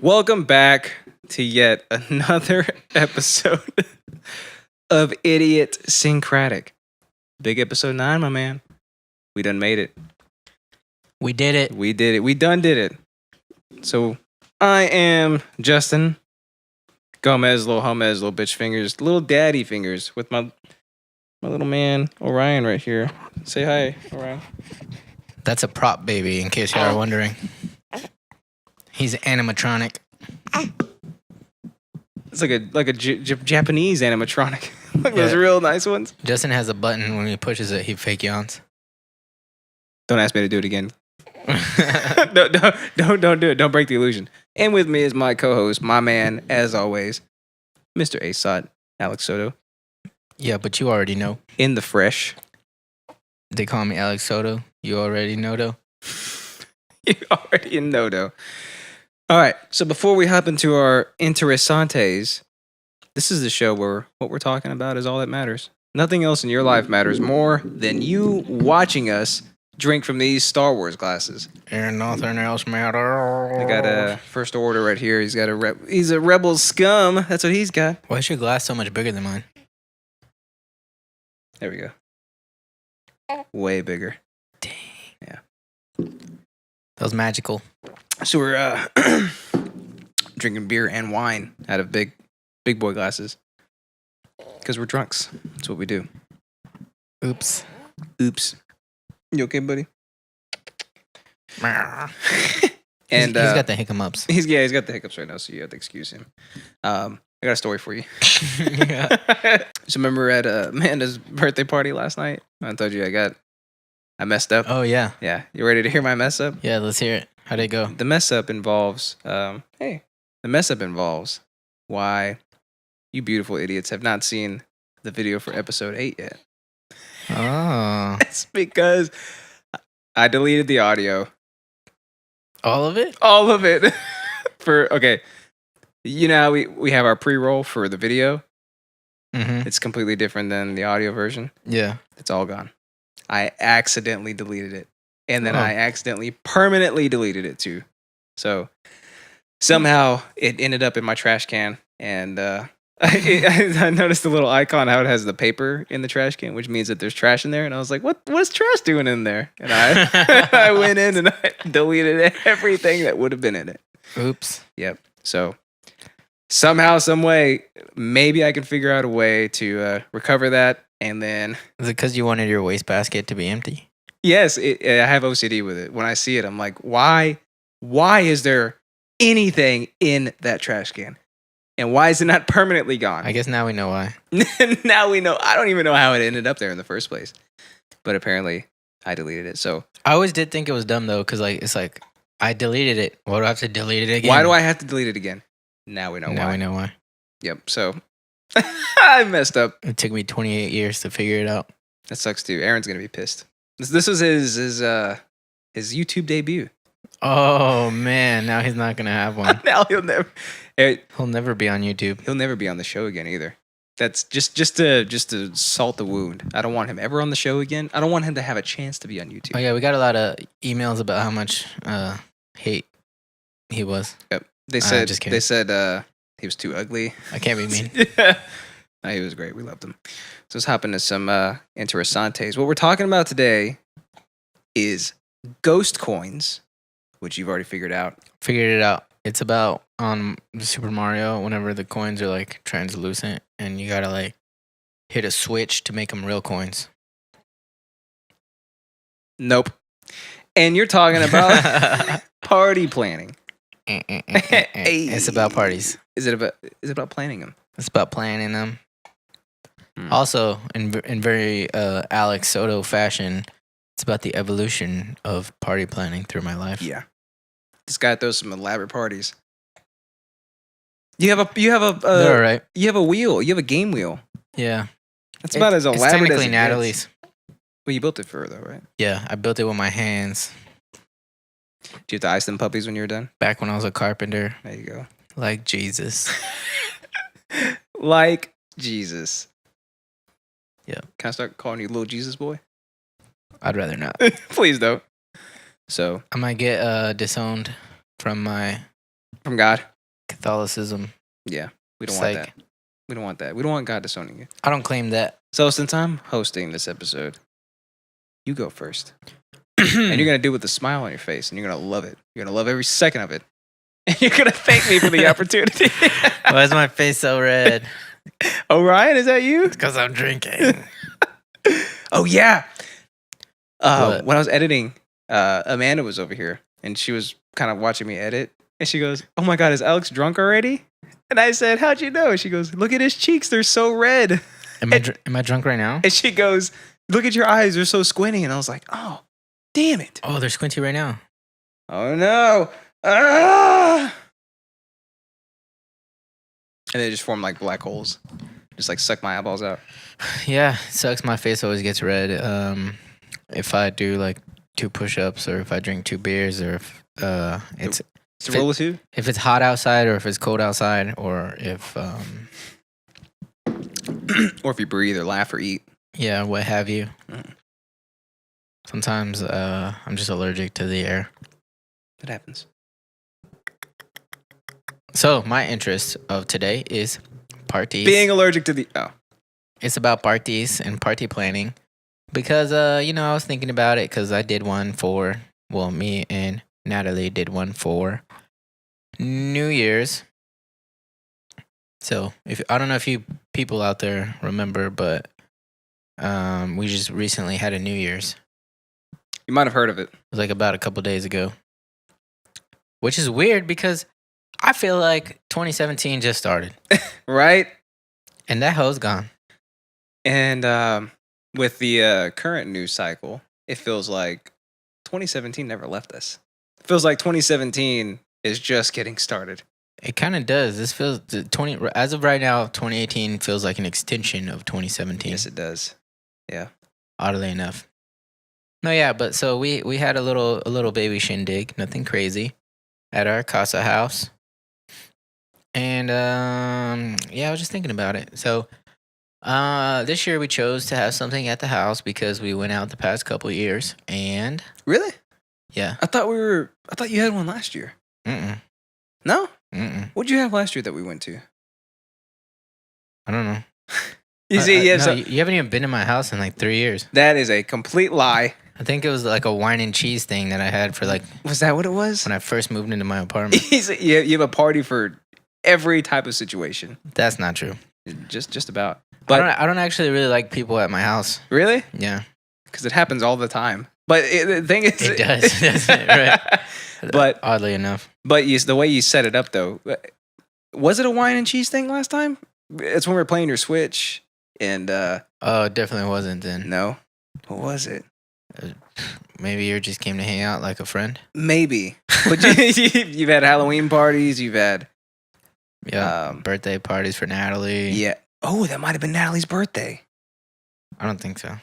Welcome back to yet another episode of IDIOTSYNCRATIC. Big episode 9, my man. We done made it. We did it. We did it. We done did it. So I am Justyn. Gomez, little Homez, little bitch fingers, little daddy fingers with my little man Orion right here. Say hi, Orion. That's a prop baby, in case you are wondering. He's animatronic. It's like a Japanese animatronic. Like those real nice ones. Justyn has a button. When he pushes it, he fake yawns. Don't ask me to do it again. Don't do it. Don't break the illusion. And with me is my co-host, my man, as always, Mr. ASOT, Alex Pseudo. Yeah, but you already know. In the fresh. They call me Alex Soto. You already know, though. You already know, though. All right. So before we hop into our interesantes, this is the show where what we're talking about is all that matters. Nothing else in your life matters more than you watching us drink from these Star Wars glasses. And nothing else matters. I got a First Order right here. He's got he's a rebel scum. That's what he's got. Why is your glass so much bigger than mine? There we go. Way bigger. Dang. Yeah. That was magical. So we're drinking beer and wine out of big boy glasses because we're drunks. That's what we do. Oops. You okay, buddy? And And he's got the hiccups. He's got the hiccups right now, so you have to excuse him. I got a story for you. Yeah. So remember at Amanda's birthday party last night? I told you I messed up. Oh, yeah. Yeah. You ready to hear my mess up? Yeah, let's hear it. How'd it go? The mess up involves why you beautiful idiots have not seen the video for episode 8 yet. Oh. It's because I deleted the audio. All of it? All of it. Okay. You know how we have our pre-roll for the video? Mm-hmm. It's completely different than the audio version. Yeah. It's all gone. I accidentally deleted it. And then I accidentally permanently deleted it too. So somehow it ended up in my trash can. And I noticed the little icon, how it has the paper in the trash can, which means that there's trash in there. And I was like, what's trash doing in there? And I went in and I deleted everything that would have been in it. Oops. Yep. So somehow, some way, maybe I can figure out a way to recover that. And then... Is it because you wanted your wastebasket to be empty? Yes, I have OCD with it. When I see it, I'm like, why is there anything in that trash can? And why is it not permanently gone? I guess now we know why. Now we know. I don't even know how it ended up there in the first place. But apparently, I deleted it. So I always did think it was dumb, though, because it's like, I deleted it. Why do I have to delete it again? why do I have to delete it again? Now we know why. Now we know why. Yep, so I messed up. It took me 28 years to figure it out. That sucks, too. Aaron's going to be pissed. This was his YouTube debut. Oh, man. Now he's not going to have one. Now he'll never be on YouTube. He'll never be on the show again either. That's just to salt the wound. I don't want him ever on the show again. I don't want him to have a chance to be on YouTube. Oh, yeah. We got a lot of emails about how much hate he was. Yep. They said just kidding. He was too ugly. I can't be mean. No, he was great. We loved him. So let's hop into some interesantes. What we're talking about today is ghost coins, which you've already figured out. Figured it out. It's about on Super Mario, whenever the coins are like translucent and you gotta like hit a switch to make them real coins. Nope. And you're talking about party planning. It's about parties. Is it about planning them? It's about planning them. Also, in very Alex Soto fashion, it's about the evolution of party planning through my life. Yeah, this guy throws some elaborate parties. You have They're all right. You have a wheel. You have a game wheel. Yeah, that's about as elaborate it's technically as it Natalie's. gets. Well, you built it for her though, right? Yeah, I built it with my hands. Do you have to ice them puppies when you're done? Back when I was a carpenter. There you go. Like Jesus. Like Jesus. Yeah. Can I start calling you little Jesus boy? I'd rather not. Please don't. So I might get disowned from my From God. Catholicism. Yeah, we don't want that. We don't want that. We don't want God disowning you. I don't claim that. So since I'm hosting this episode, you go first. And you're going to do it with a smile on your face, and you're going to love it. You're going to love every second of it. And you're going to thank me for the opportunity. Why is my face so red? Oh, Ryan, is that you? It's because I'm drinking. Oh, yeah. When I was editing, Amanda was over here, and she was kind of watching me edit. And she goes, "Oh, my God, is Alex drunk already?" And I said, "How'd you know?" She goes, "Look at his cheeks. They're so red." Am I drunk right now? And she goes, "Look at your eyes. They're so squinty." And I was like, "Oh, damn it." Oh, they're squinty right now. Oh, no. Ah! And they just form like black holes. Just like suck my eyeballs out. Yeah, it sucks. My face always gets red. If I do like 2 push-ups, or if I drink 2 beers, or if it's a roll of 2? If it's hot outside, or if it's cold outside, or if or if you breathe or laugh or eat. Yeah, what have you. Sometimes I'm just allergic to the air. That happens. So my interest of today is parties. Being allergic to the... Oh. It's about parties and party planning. Because, I was thinking about it because I did one for... Well, me and Natalie did one for New Year's. So, I don't know if you people out there remember, but we just recently had a New Year's. You might have heard of it. It was like about a couple days ago. Which is weird because I feel like 2017 just started. Right? And that hoe's gone. And with the current news cycle, it feels like 2017 never left us. It feels like 2017 is just getting started. It kind of does. This feels as of right now, 2018 feels like an extension of 2017. Yes, it does. Yeah. Oddly enough. No, yeah, but so we had a little baby shindig, nothing crazy, at our casa house. And yeah, I was just thinking about it. So this year we chose to have something at the house because we went out the past couple of years. And really? Yeah. I thought you had one last year. No? What'd you have last year that we went to? I don't know. You see, yeah, no, you haven't even been in my house in like 3 years. That is a complete lie. I think it was like a wine and cheese thing that I had for like... Was that what it was? When I first moved into my apartment. You have a party for every type of situation. That's not true. Just about. But I don't actually really like people at my house. Really? Yeah. Because it happens all the time. But the thing is... It does, doesn't it? Right. But oddly enough. But the way you set it up, though, was it a wine and cheese thing last time? It's when we were playing your Switch, and oh, it definitely wasn't then. No, what was it? Maybe you just came to hang out like a friend. Maybe, but you've had Halloween parties. You've had birthday parties for Natalie. Yeah. Oh, that might have been Natalie's birthday. I don't think so.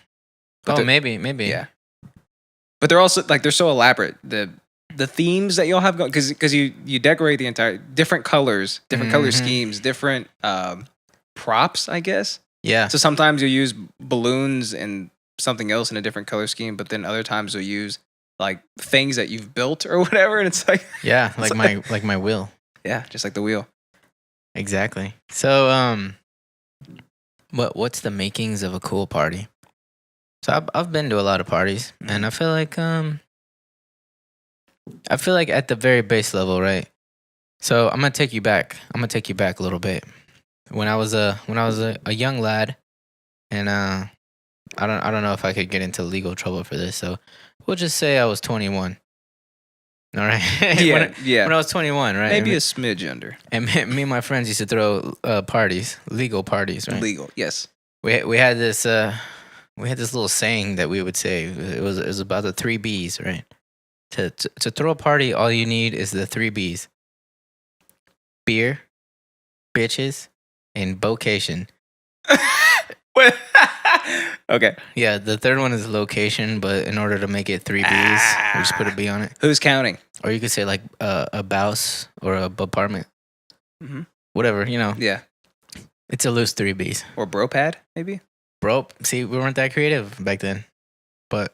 But maybe. Yeah. But they're also they're so elaborate. The themes that y'all have going, because you decorate the entire different colors, different color schemes, different props, I guess. Yeah. So sometimes you'll use balloons and something else in a different color scheme, but then other times you'll use like things that you've built or whatever, and it's like like my wheel. Yeah, just like the wheel. Exactly. So what's the makings of a cool party? So I've been to a lot of parties, and I feel like at the very base level, right? So I'm gonna take you back. I'm gonna take you back a little bit. When I was a young lad, and I don't know if I could get into legal trouble for this. So we'll just say I was 21. All right. Yeah. When I was 21, right? Maybe a smidge under. And me and my friends used to throw parties, legal parties, right? Legal, yes. We had this little saying that we would say. It was about the 3 B's, right? To throw a party, all you need is the 3 B's: beer, bitches, and vocation. Okay. Yeah, the third one is location, but in order to make it 3 B's, we just put a B on it. Who's counting? Or you could say like a bouse or a apartment. Whatever, Yeah. It's a loose 3 B's. Or bro pad, maybe? Bro, see, we weren't that creative back then. But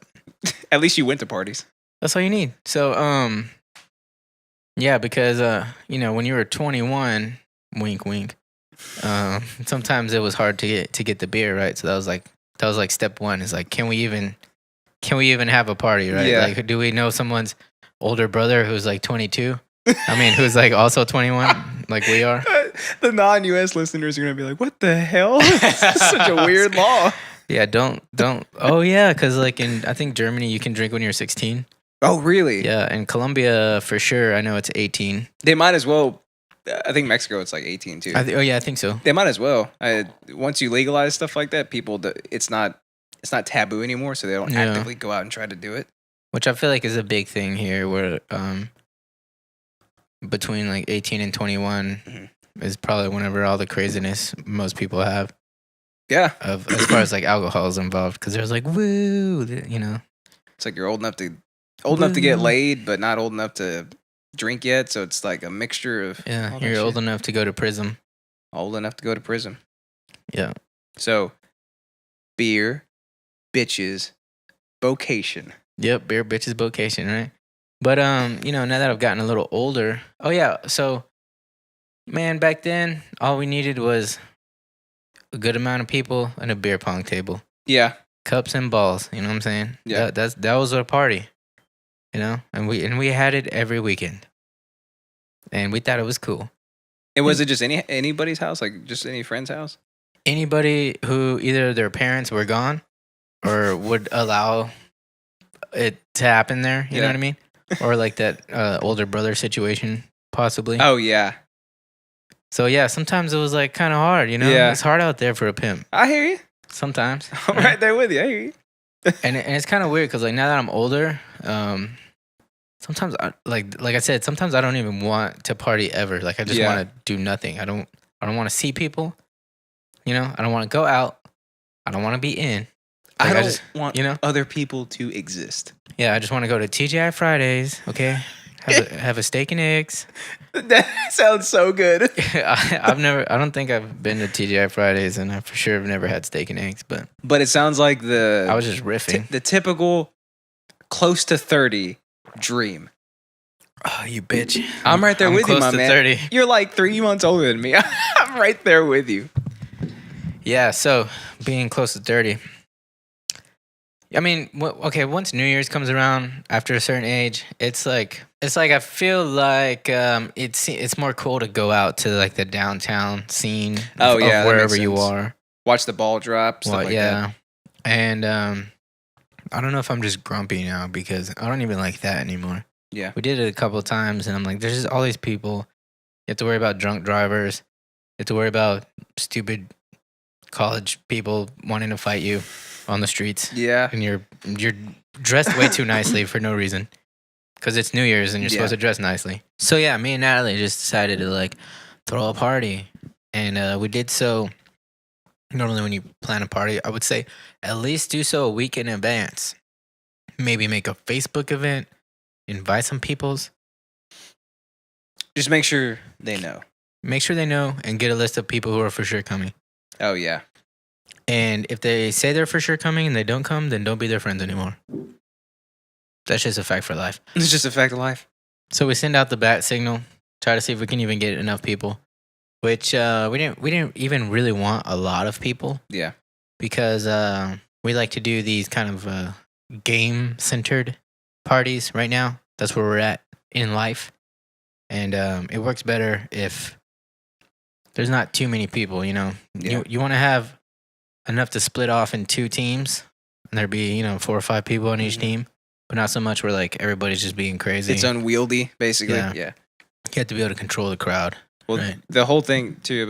at least you went to parties. that's all you need. So, Yeah, because when you were 21, wink, wink. Sometimes it was hard to get the beer, right? So that was like step one. Is like, can we even have a party, right? Yeah. Like, do we know someone's older brother who's like 22? I mean, who's like also 21, like we are. The non-US listeners are gonna be like, "What the hell? This is such a weird law." Yeah, don't. Oh yeah, because like I think Germany, you can drink when you're 16. Oh, really? Yeah, in Colombia for sure. I know it's 18. They might as well. I think Mexico it's like 18 too. Oh yeah, I think so. They might as well. Once you legalize stuff like that, it's not taboo anymore, so they don't actively go out and try to do it. Which I feel like is a big thing here, where between like 18 and 21 is probably whenever all the craziness most people have. Yeah. As far as like alcohol is involved, because there's like woo, It's like you're old enough to get laid, but not old enough to drink yet. So it's like a mixture of you're old enough to go to prison. Old enough to go to prison. Yeah. So beer, bitches, vocation. Yep, beer, bitches, vocation, right? But now that I've gotten a little older, oh yeah, so man, back then all we needed was a good amount of people and a beer pong table. Yeah. Cups and balls, you know what I'm saying? Yeah. That was our party. And we had it every weekend. And we thought it was cool. And was it just anybody's house, like just any friend's house? Anybody who either their parents were gone or would allow it to happen there, you know what I mean? Or like that older brother situation, possibly. Oh, yeah. So yeah, sometimes it was like kind of hard, Yeah. It's hard out there for a pimp. I hear you. Sometimes. I'm right there with you. I hear you. and it's kind of weird because like now that I'm older, sometimes like I said, sometimes I don't even want to party ever. Like I just want to do nothing. I don't want to see people. I don't want to go out. I don't want to be in. Like, I just want other people to exist. Yeah, I just want to go to TGI Fridays. Okay, have a steak and eggs. That sounds so good. I don't think I've been to TGI Fridays, and I for sure have never had steak and eggs. But it sounds like I was just riffing. The typical close to 30 dream. Oh, you bitch! I'm right there with you, my man. 30. You're like 3 months older than me. I'm right there with you. Yeah. So being close to 30. I mean, okay. Once New Year's comes around, after a certain age, it's like I feel like it's more cool to go out to like the downtown scene. Oh, of yeah, wherever you are. Watch the ball drop. Stuff like that. And I don't know if I'm just grumpy now because I don't even like that anymore. Yeah, we did it a couple of times, and I'm like, there's just all these people. You have to worry about drunk drivers. You have to worry about stupid college people wanting to fight you on the streets. Yeah. And you're dressed way too nicely for no reason. Because it's New Year's and you're supposed to dress nicely. So yeah, me and Natalie just decided to like throw a party. And we did so. Normally when you plan a party, I would say at least do so a week in advance. Maybe make a Facebook event. Invite some peoples. Just make sure they know. Make sure they know and get a list of people who are for sure coming. Oh, yeah. And if they say they're for sure coming and they don't come, then don't be their friends anymore. That's just a fact for life. It's just a fact of life. So we send out the bat signal, try to see if we can even get enough people, which we didn't even really want a lot of people. Yeah. Because we like to do these kind of game-centered parties right now. That's where we're at in life. And it works better if there's not too many people, Yeah. You want to have enough to split off in 2 teams, and there'd be 4 or 5 people on each team, but not so much where like everybody's just being crazy. It's unwieldy, basically. Yeah. You have to be able to control the crowd. Well, right? The whole thing too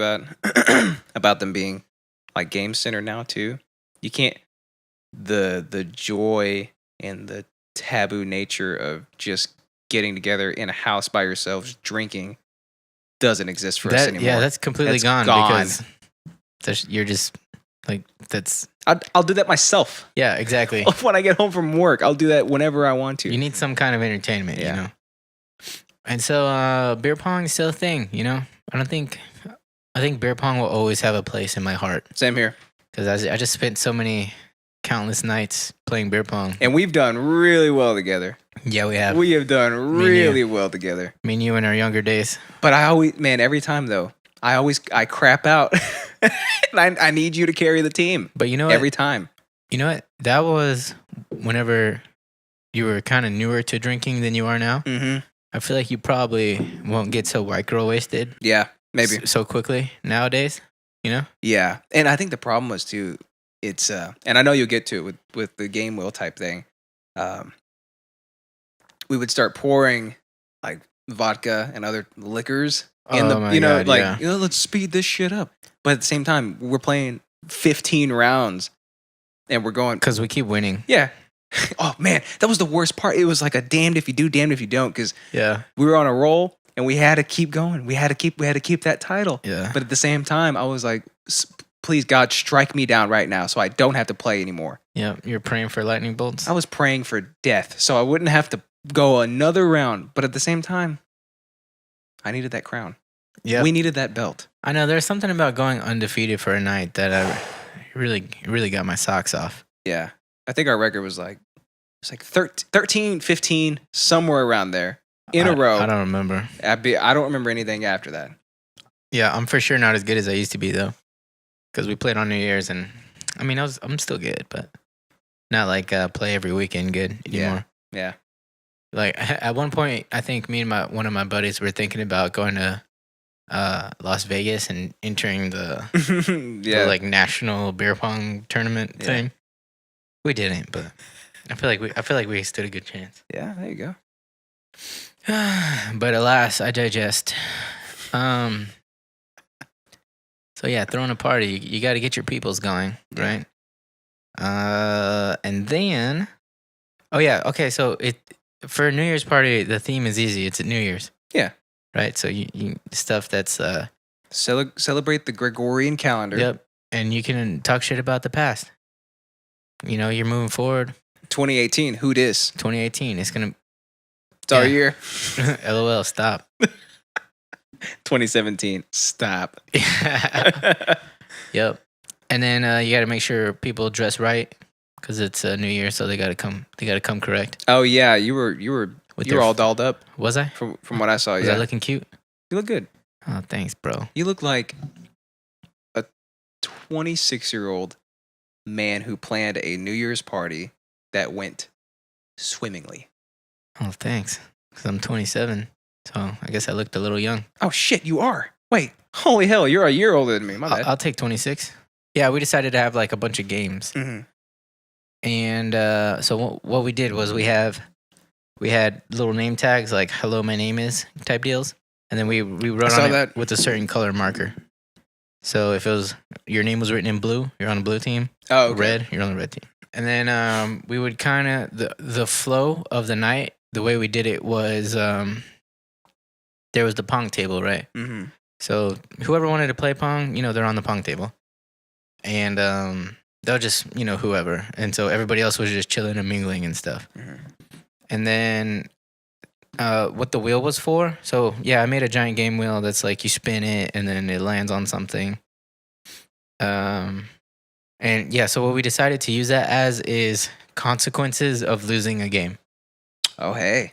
about them being like game center now too. You can't the joy and the taboo nature of just getting together in a house by yourselves drinking doesn't exist for us anymore. Yeah, that's completely gone because you're just. Like that's I'll do that myself. Yeah, exactly. When I get home from work, I'll do that whenever I want to. You need some kind of entertainment, And so beer pong is still a thing, I think beer pong will always have a place in my heart. Same here. Because I just spent so many countless nights playing beer pong. And we've done really well together. Yeah, we have. We have done really well together. Me and you in our younger days. But every time though, I crap out. And I need you to carry the team. But you know what? Every time. You know what? That was whenever you were kind of newer to drinking than you are now. Mm-hmm. I feel like you probably won't get so white girl wasted. Yeah, maybe. So quickly nowadays, you know? Yeah. And I think the problem was too, it's, and I know you'll get to it with the game wheel type thing. We would start pouring like vodka and other liquors in let's speed this shit up. But at the same time, we're playing 15 rounds and we're going because we keep winning. Yeah. Oh man, that was the worst part. It was like a damned if you do, damned if you don't. Because we were on a roll and we had to keep going. We had to keep that title. Yeah. But at the same time, I was like, please God, strike me down right now so I don't have to play anymore. Yeah, you're praying for lightning bolts. I was praying for death so I wouldn't have to go another round. But at the same time, I needed that crown. Yeah, we needed that belt. I know there's something about going undefeated for a night that really got my socks off. Yeah. I think our record was like 13, 15, somewhere around there in a row. I don't remember. I don't remember anything after that. Yeah, I'm for sure not as good as I used to be though, because we played on New Year's, and I mean I'm still good, but not like play every weekend good anymore. Yeah. Like at one point, I think me and one of my buddies were thinking about going to Las Vegas and entering the the like national beer pong tournament thing. We didn't, but I feel like we stood a good chance. Yeah, there you go. But alas, I digest. So yeah, throwing a party, you got to get your peoples going, right? And then, okay. So for a New Year's party, the theme is easy. It's at New Year's. Yeah. Right. So you stuff that's celebrate the Gregorian calendar. Yep. And you can talk shit about the past. You know, you're moving forward. 2018, who dis? 2018, it's our year. LOL, stop. 2017, stop. Yep. And then you got to make sure people dress right because it's New Year, so they got to come correct. Oh yeah, you were all dolled up. Was I? From what I saw, Was I looking cute? You look good. Oh, thanks, bro. You look like a 26-year-old man who planned a New Year's party that went swimmingly. Oh, thanks. Because I'm 27, so I guess I looked a little young. Oh, shit, you are. Wait, holy hell, you're a year older than me. My bad. I'll take 26. Yeah, we decided to have like a bunch of games. Mm-hmm. And so what we did was we had little name tags like "Hello, my name is" type deals, and then we wrote on it with a certain color marker. So if your name was written in blue, you're on the blue team. Oh, okay. Red, you're on the red team. And then we would kind of the flow of the night. The way we did it was there was the pong table, right? Mm-hmm. So whoever wanted to play pong, they're on the pong table, and they'll just whoever. And so everybody else was just chilling and mingling and stuff. Mm-hmm. And then what the wheel was for. So yeah, I made a giant game wheel that's like you spin it and then it lands on something. And yeah, so what we decided to use that as is consequences of losing a game. Oh, hey.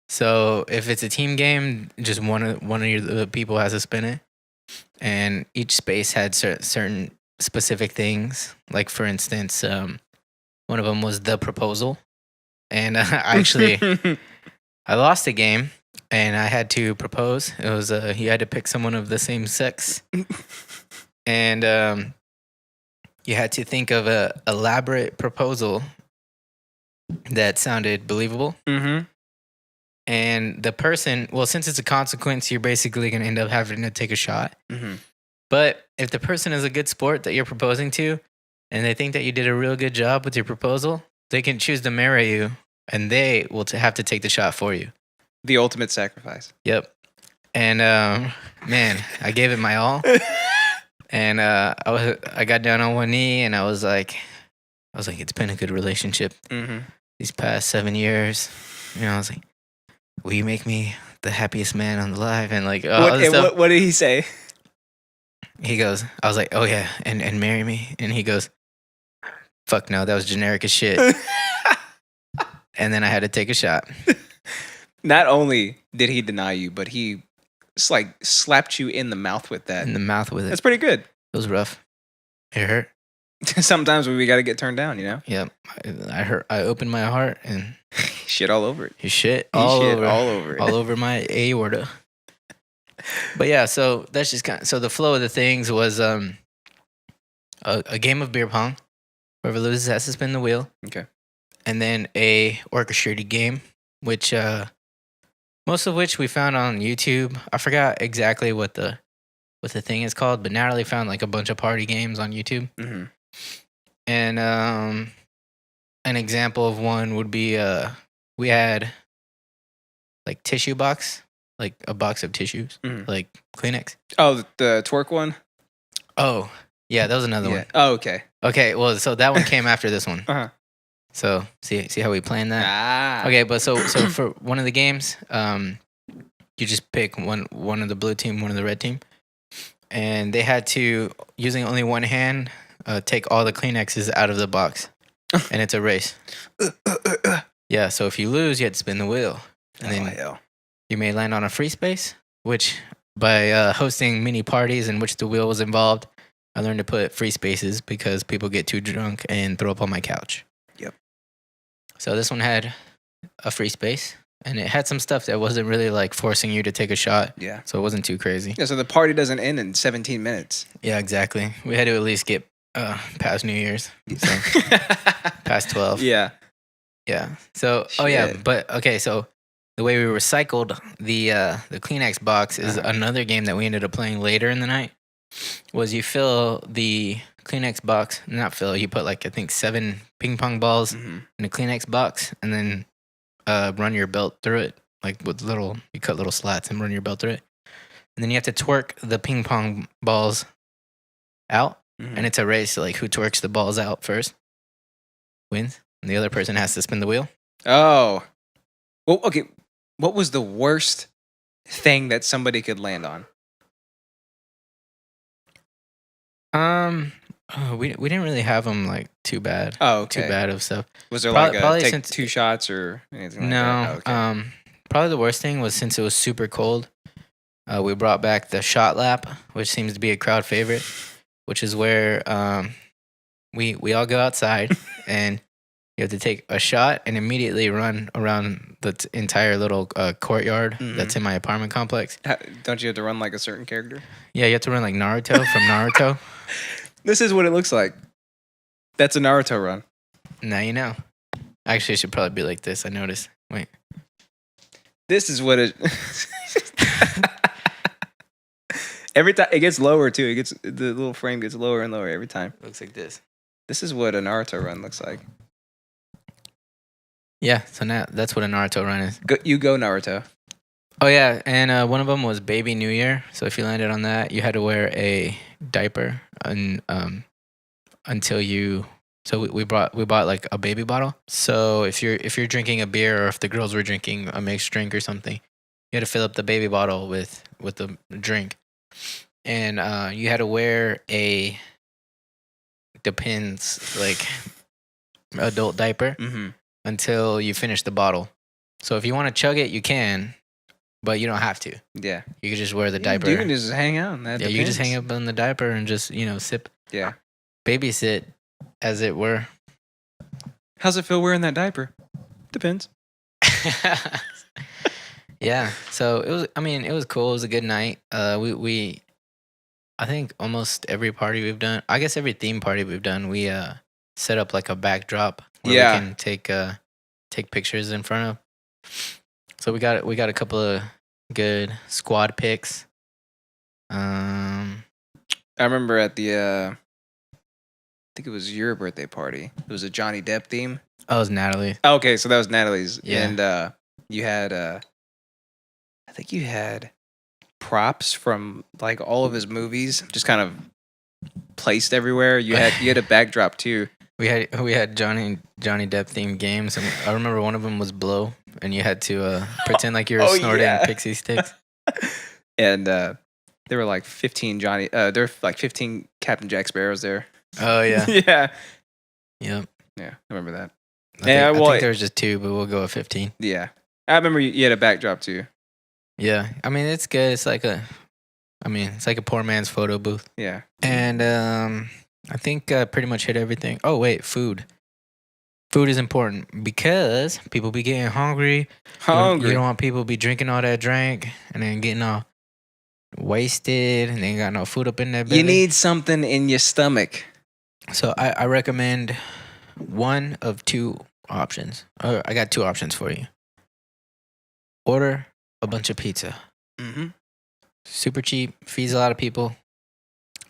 So if it's a team game, just one of the people has to spin it. And each space had certain specific things. Like for instance, one of them was the proposal. And I lost a game and I had to propose. It was you had to pick someone of the same sex. And you had to think of an elaborate proposal that sounded believable. Mm-hmm. And the person, well, since it's a consequence, you're basically going to end up having to take a shot. Mm-hmm. But if the person is a good sport that you're proposing to, and they think that you did a real good job with your proposal, they can choose to marry you, and they will have to take the shot for you. The ultimate sacrifice. Yep. And man, I gave it my all. And I got down on one knee, and I was like, it's been a good relationship these past 7 years. I was like, will you make me the happiest man alive? And like, what did he say? He goes, I was like, oh yeah, and marry me. And he goes, Fuck no, that was generic as shit. And then I had to take a shot. Not only did he deny you, but he just like slapped you in the mouth with that. In the mouth with it. That's pretty good. It was rough. It hurt. Sometimes we got to get turned down, you know? Yep. I opened my heart and shit all over it. he shit all over it. All over my aorta. But yeah, so that's just kind of, so the flow of the things was a game of beer pong. Whoever loses has to spin the wheel. Okay. And then a orchestrated game, which most of which we found on YouTube. I forgot exactly what the thing is called, but Natalie found like a bunch of party games on YouTube. Mm-hmm. And an example of one would be we had like tissue box, like a box of tissues, like Kleenex. Oh, the twerk one? Oh, yeah, that was another one. Oh, okay. Okay, well, so that one came after this one. Uh-huh. So see how we planned that? Ah. Okay, but so for one of the games, you just pick one of the blue team, one of the red team, and they had to, using only one hand, take all the Kleenexes out of the box, and it's a race. Yeah, so if you lose, you had to spin the wheel, and then you may land on a free space. Which by hosting mini parties in which the wheel was involved, I learned to put free spaces because people get too drunk and throw up on my couch. Yep. So this one had a free space, and it had some stuff that wasn't really like forcing you to take a shot. Yeah. So it wasn't too crazy. Yeah, so the party doesn't end in 17 minutes. Yeah, exactly. We had to at least get past New Year's. So past 12. Yeah. Yeah. So, Shit. oh yeah, but okay, so the way we recycled the Kleenex box is another game that we ended up playing later in the night. Was you fill the Kleenex box, not fill, you put like I think 7 ping pong balls in a Kleenex box, and then run your belt through it, like with you cut little slats and run your belt through it, and then you have to twerk the ping pong balls out, and it's a race. So like who twerks the balls out first wins, and the other person has to spin the wheel. Oh, well, okay. What was the worst thing that somebody could land on? We didn't really have them like too bad. Oh, okay. Too bad of stuff. Was there probably take 2 shots or anything like that? No. Oh, okay. Probably the worst thing was since it was super cold, we brought back the shot lap, which seems to be a crowd favorite, which is where we all go outside and you have to take a shot and immediately run around the entire little courtyard that's in my apartment complex. Don't you have to run like a certain character? Yeah, you have to run like Naruto from Naruto. This is what it looks like. That's a Naruto run. Now you know. Actually, it should probably be like this. I noticed. Wait. This is what it... Every time it gets lower too. The little frame gets lower and lower every time. Looks like this. This is what a Naruto run looks like. Yeah, so now that's what a Naruto run is. You go Naruto. Oh yeah, and one of them was Baby New Year. So if you landed on that, you had to wear a diaper until you. So we bought like a baby bottle. So if you're drinking a beer, or if the girls were drinking a mixed drink or something, you had to fill up the baby bottle with the drink, and you had to wear depends like adult diaper until you finish the bottle. So if you want to chug it, you can. But you don't have to. Yeah. You can just wear the diaper. You can just hang out. Yeah, you can just hang up on the diaper and just, sip. Yeah. Babysit, as it were. How's it feel wearing that diaper? Depends. Yeah. So it was cool. It was a good night. We I think almost every party we've done, I guess every theme party we've done, we set up like a backdrop where we can take pictures in front of. So we got a couple of good squad pics. I remember at the I think it was your birthday party. It was a Johnny Depp theme. Oh, it was Natalie. Oh, okay, so that was Natalie's. Yeah. And you had I think you had props from like all of his movies just kind of placed everywhere. You had a backdrop too. We had Johnny Depp themed games, and I remember one of them was blow, and you had to pretend like you were snorting pixie sticks. And there were like 15 there were like 15 Captain Jack Sparrows there. Oh yeah, yeah. Yep. Yeah, I remember that. I think there was just 2, but we'll go with 15. Yeah. I remember you had a backdrop too. Yeah. I mean, it's good. It's like a poor man's photo booth. Yeah. And I think I pretty much hit everything. Oh, wait, food. Food is important because people be getting hungry. You don't want people be drinking all that drink and then getting all wasted and they ain't got no food up in their belly. You need something in your stomach. So I recommend one of 2 options. I got 2 options for you. Order a bunch of pizza. Mm-hmm. Super cheap, feeds a lot of people.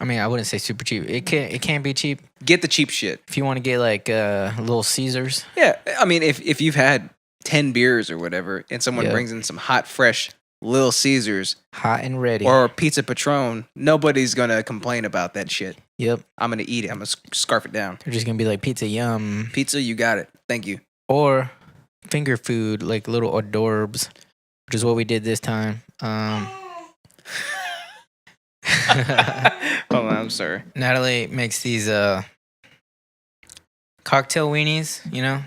I mean, I wouldn't say super cheap. It can be cheap. Get the cheap shit. If you want to get like Little Caesars. Yeah, I mean, if you've had 10 beers or whatever, and someone brings in some hot, fresh Little Caesars, hot and ready, or Pizza Patron, nobody's gonna complain about that shit. Yep. I'm gonna eat it. I'm gonna scarf it down. They're just gonna be like, pizza, yum. Pizza, you got it. Thank you. Or finger food, like little hors d'oeuvres, which is what we did this time. Hold on, I'm sorry. Natalie makes these cocktail weenies. You know,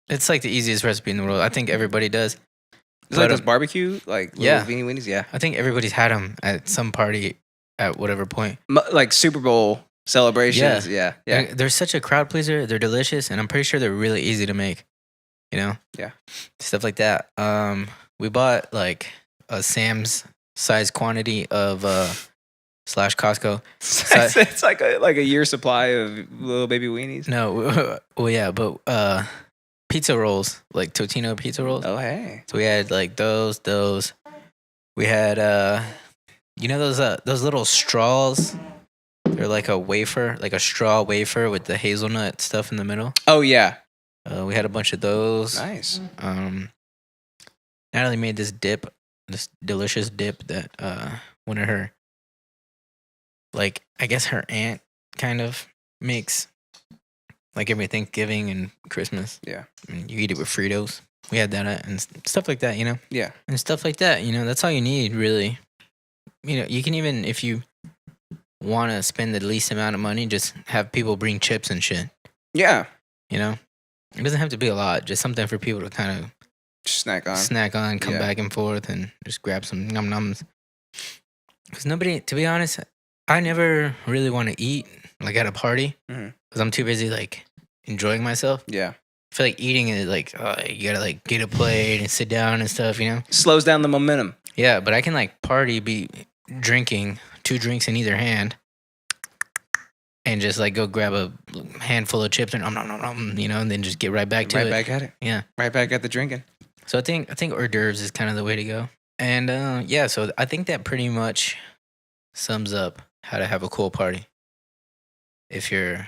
it's like the easiest recipe in the world. I think everybody does. It's like those barbecue, like little beanie weenies. Yeah, I think everybody's had them at some party at whatever point. Like Super Bowl celebrations. Yeah. They're such a crowd pleaser. They're delicious, and I'm pretty sure they're really easy to make. You know. Yeah. Stuff like that. We bought like a Sam's size quantity of / Costco. It's like a year supply of little baby weenies. No, well, yeah, but pizza rolls, like Totino pizza rolls. Oh, hey. So we had like those. We had you know those little straws. They're like a wafer, like a straw wafer with the hazelnut stuff in the middle. Oh yeah. We had a bunch of those. Nice. Natalie made this delicious dip that one of her, like, I guess her aunt kind of makes, like every Thanksgiving and Christmas. Yeah. And you eat it with Fritos. We had that and stuff like that, you know? Yeah. And stuff like that, you know, that's all you need, really. You know, you can even, if you want to spend the least amount of money, just have people bring chips and shit. Yeah. You know? It doesn't have to be a lot, just something for people to kind of snack on, come back and forth and just grab some num-nums. Because nobody, to be honest, I never really want to eat like at a party because I'm too busy like enjoying myself. Yeah. I feel like eating is like, you gotta like get a plate and sit down and stuff, you know? Slows down the momentum. Yeah, but I can like party, be drinking 2 drinks in either hand and just like go grab a handful of chips and you know, and then just get right back to it. Right back at it. Yeah. Right back at the drinking. So I think hors d'oeuvres is kind of the way to go. And yeah, so I think that pretty much sums up how to have a cool party. If you're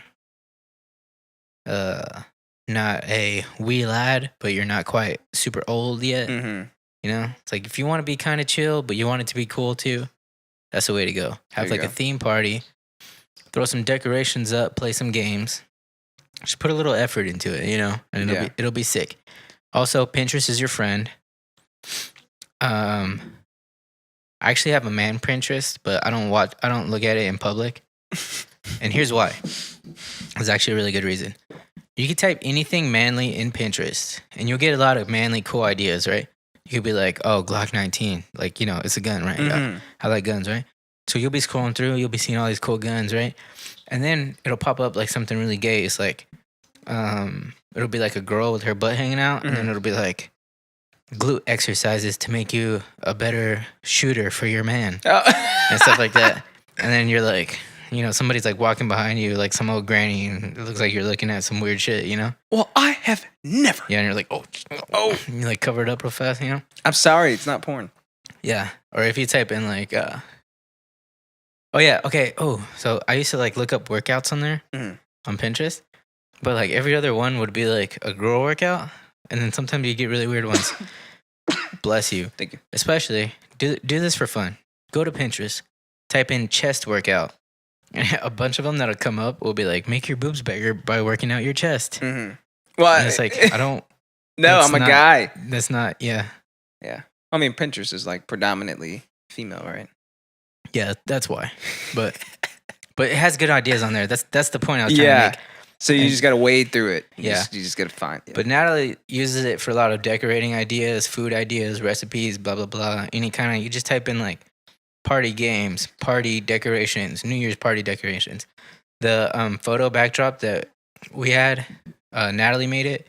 not a wee lad, but you're not quite super old yet. Mm-hmm. You know? It's like if you want to be kind of chill, but you want it to be cool too, that's the way to go. Have like a theme party, throw some decorations up, play some games. Just put a little effort into it, you know? And it'll be sick. Also, Pinterest is your friend. I actually have a man Pinterest, but I don't look at it in public. And here's why. It's actually a really good reason. You can type anything manly in Pinterest, and you'll get a lot of manly cool ideas, right? You could be like, oh, Glock 19. Like, you know, it's a gun, right? Mm-hmm. I like guns, right? So you'll be scrolling through, you'll be seeing all these cool guns, right? And then it'll pop up like something really gay. It's like, it'll be like a girl with her butt hanging out, and then it'll be like glute exercises to make you a better shooter for your man, and stuff like that. And then you're like, you know, somebody's like walking behind you, like some old granny, and it looks like you're looking at some weird shit, you know? Well, I have never. Yeah, and you're like, oh, and you like cover it up real fast, you know? I'm sorry, it's not porn. Yeah, or if you type in like, oh yeah, okay. Oh, so I used to like look up workouts on there on Pinterest. But like every other one would be like a girl workout, and then sometimes you get really weird ones. Bless you. Thank you. Especially do this for fun. Go to Pinterest, type in chest workout, and a bunch of them that'll come up will be like, make your boobs bigger by working out your chest. Mm-hmm. Well, and it's like I don't. No, I'm a guy. That's not. Yeah. Yeah. I mean, Pinterest is like predominantly female, right? Yeah, that's why. But it has good ideas on there. That's the point I was trying to make. So you just got to wade through it. You Yeah. just got to find it. But Natalie uses it for a lot of decorating ideas, food ideas, recipes, blah, blah, blah. Any kind of, you just type in like party games, party decorations, New Year's party decorations. The photo backdrop that we had, Natalie made it.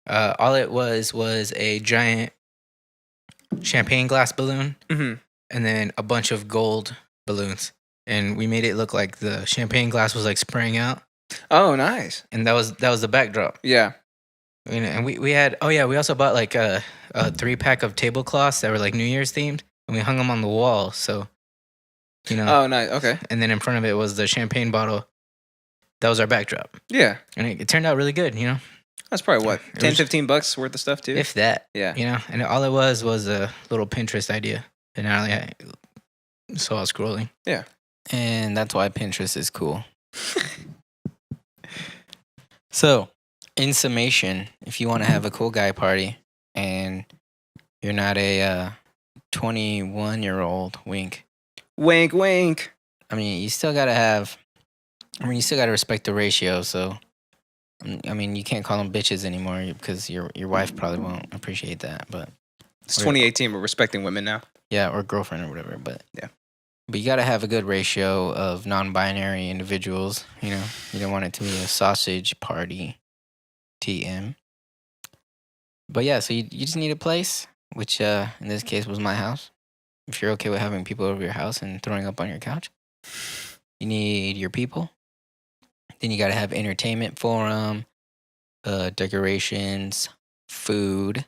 All it was a giant champagne glass balloon Mm-hmm. and then a bunch of gold balloons. And we made it look like the champagne glass was like spraying out. Oh, nice. And that was the backdrop. Yeah. And we had, we also bought like a 3-pack of tablecloths that were like New Year's themed, and we hung them on the wall. So, Oh, nice. Okay. And then in front of it was the champagne bottle. That was our backdrop. Yeah. And it turned out really good, That's probably what, It 10, was- 15 bucks worth of stuff too? If that. Yeah. And all it was a little Pinterest idea. And I saw it scrolling. Yeah. And that's why Pinterest is cool. So, in summation, if you want to have a cool guy party and you're not a 21-year-old, wink. Wink, wink. I mean, you still got to respect the ratio. So, I mean, you can't call them bitches anymore because your wife probably won't appreciate that. But It's 2018. We're respecting women now. yeah, or girlfriend or whatever. But yeah. But you got to have a good ratio of non-binary individuals. You don't want it to be a sausage party. TM. But yeah, so you just need a place, which in this case was my house. If you're okay with having people over your house and throwing up on your couch, you need your people. Then you got to have entertainment for them, decorations, food,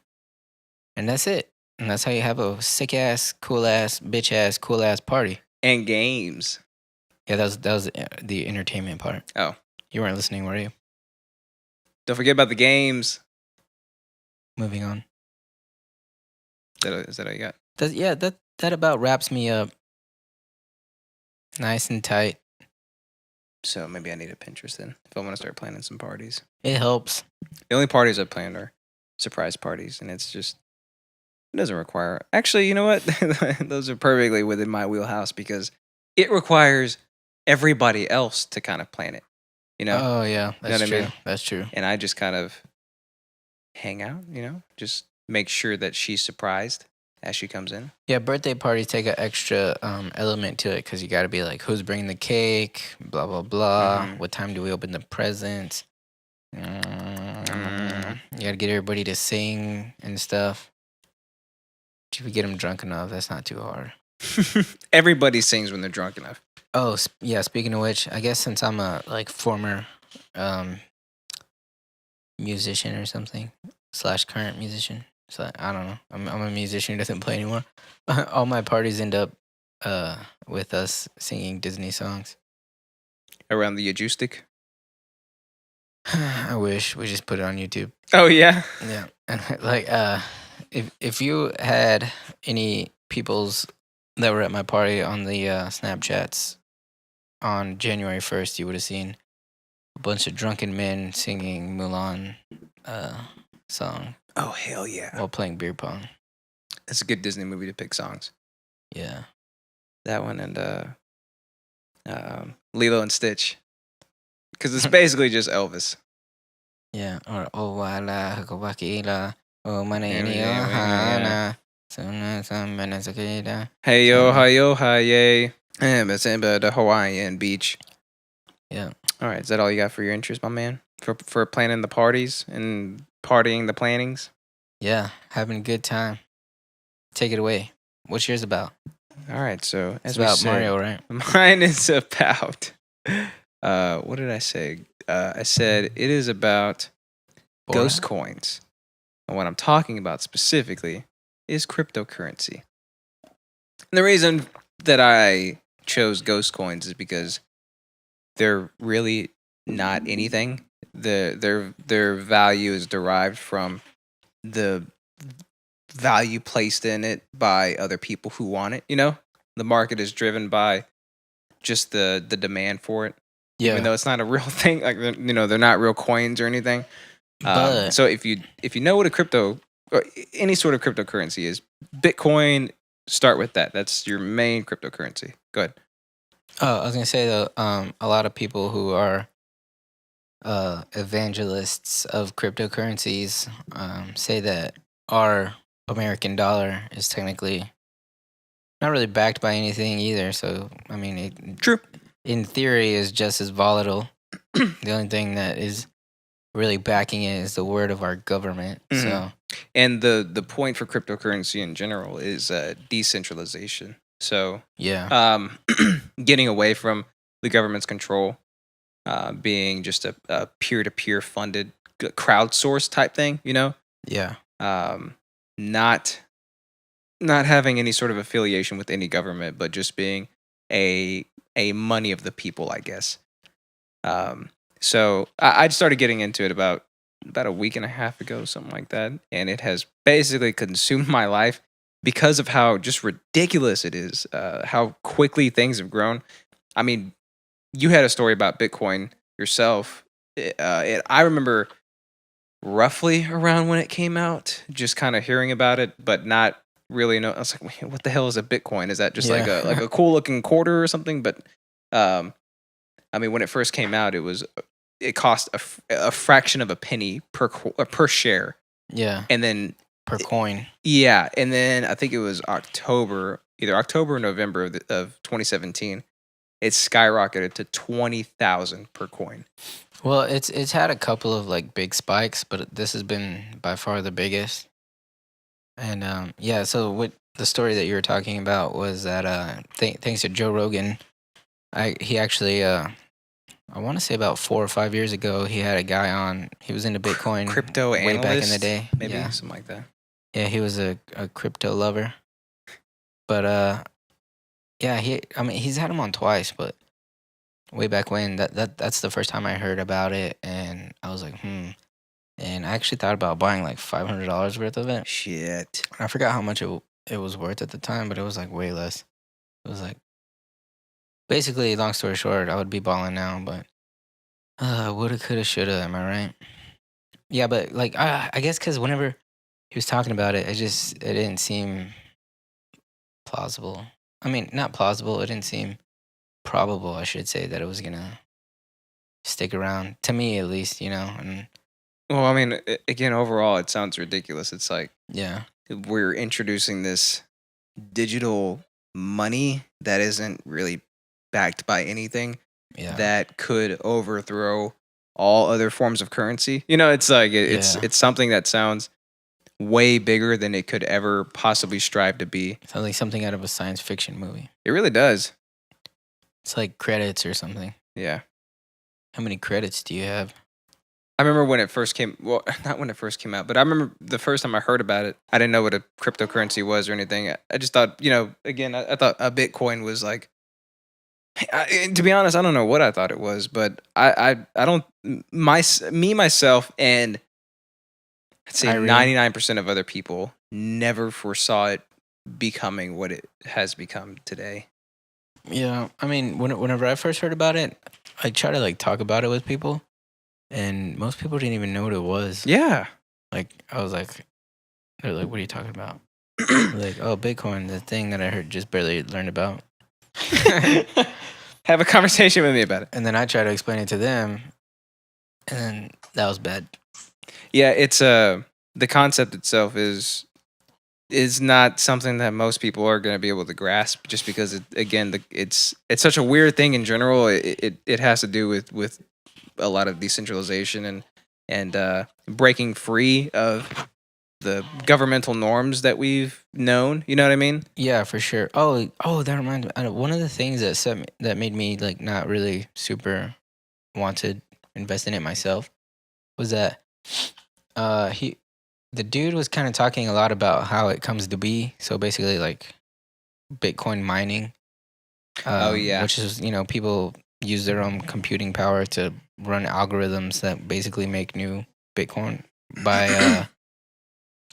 and that's it. And that's how you have a sick ass, cool ass, bitch ass, cool ass party. And games. Yeah, that was the entertainment part. Oh. You weren't listening, were you? Don't forget about the games. Moving on. Is that all you got? That about wraps me up. Nice and tight. So maybe I need a Pinterest then if I want to start planning some parties. It helps. The only parties I've planned are surprise parties, and it doesn't require. Actually, you know what? Those are perfectly within my wheelhouse because it requires everybody else to kind of plan it. Oh yeah, You know that's what I true. mean? That's true. And I just kind of hang out, just make sure that she's surprised as she comes in. Yeah, birthday parties take an extra element to it because you got to be like, who's bringing the cake? Blah blah blah. Mhm. What time do we open the presents? You got to get everybody to sing and stuff. If you get them drunk enough, that's not too hard. Everybody sings when they're drunk enough. Oh yeah. Speaking of which, I guess since I'm a former musician or something / current musician, so I don't know. I'm a musician who doesn't play anymore. All my parties end up with us singing Disney songs. Around the acoustic. I wish we just put it on YouTube. Oh yeah. Yeah, like if you had any peoples that were at my party on the Snapchats on January 1st, you would have seen a bunch of drunken men singing Mulan song Oh hell yeah. while playing beer pong. It's a good Disney movie to pick songs. Yeah. That one and Lilo and Stitch. Because it's basically just Elvis. Yeah. Or oh wala hakawakila oh manini Yeah. ohana suna samana sakida. Hey yo, hi yo, hi yay. It's in the Hawaiian beach. Yeah. All right, is that all you got for your interest, my man? For planning the parties and partying the plannings? Yeah. Having a good time. Take it away. What's yours about? All right, so It's as we about said, Mario, right? mine is about what did I say? I said it is about ghost coins. And what I'm talking about specifically is cryptocurrency. And the reason that I chose ghost coins is because they're really not anything. Their value is derived from the value placed in it by other people who want it. The market is driven by just the demand for it. Yeah. Even though it's not a real thing, like they're not real coins or anything. But So if you know what a crypto or any sort of cryptocurrency is, Bitcoin, start with that. That's your main cryptocurrency. Go ahead. I was gonna say though, a lot of people who are evangelists of cryptocurrencies say that our American dollar is technically not really backed by anything either. So, I mean, it True. in theory is just as volatile. The only thing that is really backing it is the word of our government. Mhm. So, And the point for cryptocurrency in general is decentralization. So yeah. getting away from the government's control, being just a peer-to-peer funded crowdsourced type thing, you know, Yeah. not having any sort of affiliation with any government, but just being a money of the people, I guess. So I started getting into it about a week and a half ago, something like that, and it has basically consumed my life because of how just ridiculous it is, how quickly things have grown. I mean, you had a story about Bitcoin yourself. I remember roughly around when it came out, just kind of hearing about it, but not really know. I was like, "Wait, what the hell is a Bitcoin? Is that just like Yeah. a cool looking quarter or something?" But um, I mean, when it first came out, it cost a fraction of a penny per share, Yeah. and then Per coin. yeah, and then I think it was either October or November of 2017. It skyrocketed to 20,000 per coin. Well, it's had a couple of like big spikes, but this has been by far the biggest. And yeah, so what the story that you were talking about was that thanks to Joe Rogan, he actually I want to say about 4 or 5 years ago he had a guy on. He was into Bitcoin Crypto way analyst, back in the day. maybe Yeah, something like that. yeah, he was a crypto lover. But yeah, I mean he's had him on twice, but way back when that's the first time I heard about it, and I was like, And I actually thought about buying like $500 worth of it. Shit. I forgot how much it was worth at the time, but it was like way less. It was like basically, long story short, I would be balling now, but woulda, coulda, shoulda. Am I right? Yeah, but like I guess because whenever he was talking about it, it didn't seem plausible. I mean, not plausible. It didn't seem probable. I should say that it was gonna stick around to me at least, And Well, I mean, again, overall, it sounds ridiculous. It's like yeah, we're introducing this digital money that isn't really backed by anything yeah, that could overthrow all other forms of currency. You know, it's like yeah. it's something that sounds way bigger than it could ever possibly strive to be. Sounds like something out of a science fiction movie. It really does. It's like credits or something. Yeah. How many credits do you have? I remember when it first came. Well, not when it first came out, but I remember the first time I heard about it. I didn't know what a cryptocurrency was or anything. I just thought, again, I thought a Bitcoin was like. To be honest, I don't know what I thought it was, but I don't myself and I'd say Irene? 99% of other people never foresaw it becoming what it has become today. Yeah, I mean, whenever I first heard about it, I try to like talk about it with people, and most people didn't even know what it was. Yeah. Like I was like, they're like, "What are you talking about?" They're like, "Oh, Bitcoin, the thing that I heard just barely learned about." Have a conversation with me about it. And then I try to explain it to them, and then that was bad. Yeah, it's the concept itself is not something that most people are going to be able to grasp, just because it's such a weird thing in general. It has to do with a lot of decentralization and breaking free of the governmental norms that we've known. You know what I mean? Yeah, for sure. Oh, that reminds me. One of the things that made me like not really super want to invest in it myself was that the dude was kind of talking a lot about how it comes to be. So basically, like Bitcoin mining. Oh, yeah. Which is people use their own computing power to run algorithms that basically make new Bitcoin by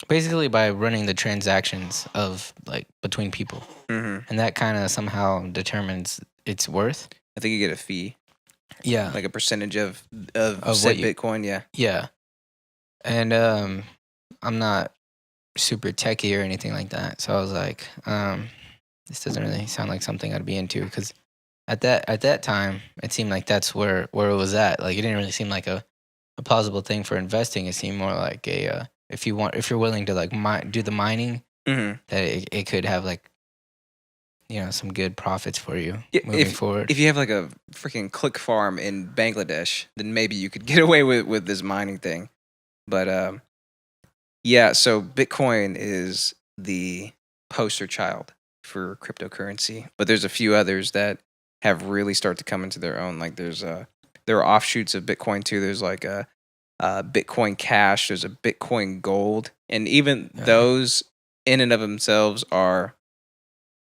basically by running the transactions of like between people, Mm-hmm. and that kind of somehow determines its worth. I think you get a fee, Yeah, like a percentage of Of said what you- Bitcoin. Yeah. yeah. And I'm not super techie or anything like that, so I was like, this doesn't really sound like something I'd be into because at that time, it seemed like that's where it was at. Like it didn't really seem like a plausible thing for investing. It seemed more like a if you're willing to like do the mining, Mm-hmm. that it could have like some good profits for you Yeah, moving forward. if you have like a freaking click farm in Bangladesh, then maybe you could get away with this mining thing. But yeah, so Bitcoin is the poster child for cryptocurrency, but there's a few others that have really started to come into their own. Like there are offshoots of Bitcoin too. There's like a Bitcoin Cash. There's a Bitcoin Gold, and even those in and of themselves are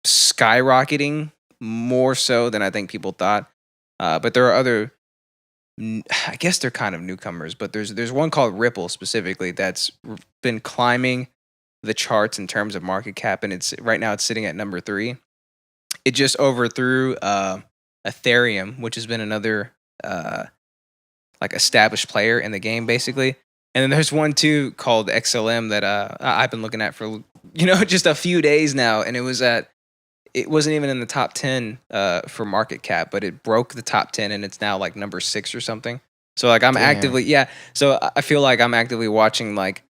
skyrocketing more so than I think people thought. But there are other. I guess they're kind of newcomers, but there's one called Ripple specifically that's been climbing the charts in terms of market cap, and it's right now it's sitting at number 3. It just overthrew Ethereum, which has been another like established player in the game, basically. And then there's one too called XLM that I've been looking at for just a few days now, and it wasn't even in the top 10 for market cap, but it broke the top 10 and it's now like number 6 or something. So like I'm actively, so I feel like I'm actively watching like,